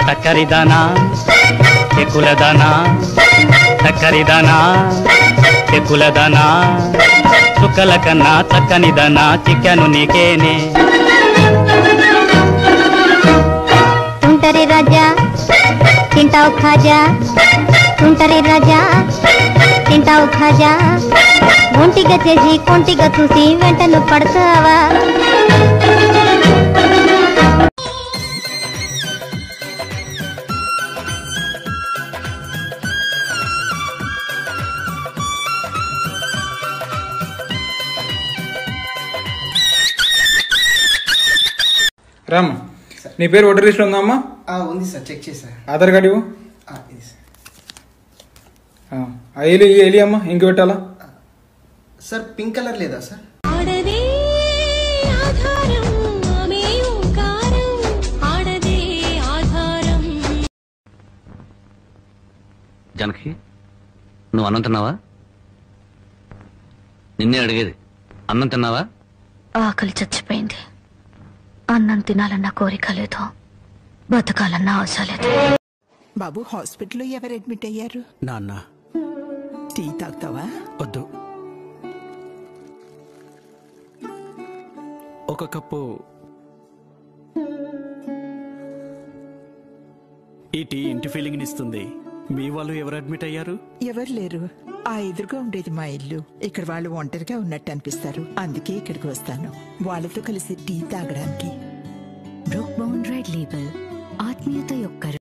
తక్కరిదానా ఎక్కులదానా తక్కరిదానా ఎక్కులదానా చుక్కల కన్నా చక్కనిదానా చిక్కాను నీకేనే తుంటరి రాజా తింటావు ఖాజా తుంటరి రాజా తింటావు ఖాజా ఒంటిగా చేసి కొంటిగా చూసి వెంటను పడతావా రామ్ నీ పేరు ఓటర్ లిస్ట్ ఉందా అమ్మా? ఉంది సార్, చెక్ చేసా. ఆధార్ కార్డు ఇవ్వు. ఇది సార్ ఎలి అమ్మా ఇంక పెట్టాలా సార్? పింక్ కలర్ లేదా సార్? జనకి నువ్వు అన్నం తిన్నావా? నిన్నే అడిగేది, అన్నం తిన్నావా? ఆకలి చచ్చిపోయింది. అన్నం తినాలన్న కోరిక లేదు, బతకాలన్న ఆశ లేదు. బాబు, హాస్పిటల్లో ఎవరు అడ్మిట్ అయ్యారు? నాన్న. టీ తాగుతావా? వద్దు. ఒక కప్పు. ఈ టీ ఇంటి ఫీలింగ్ ఇస్తుంది. మీ వాళ్ళు ఎవరు అడ్మిట్ అయ్యారు? ఎవరు లేరు. ఆ ఎదురుగా ఉండేది మా ఇల్లు. ఇక్కడ వాళ్ళు ఒంటరిగా ఉన్నట్టు అనిపిస్తారు, అందుకే ఇక్కడికి వస్తాను వాళ్ళతో కలిసి టీ తాగడానికి. బ్రూక్ బౌండ్ రెడ్ లేబుల్ ఆత్మీయత యొక్క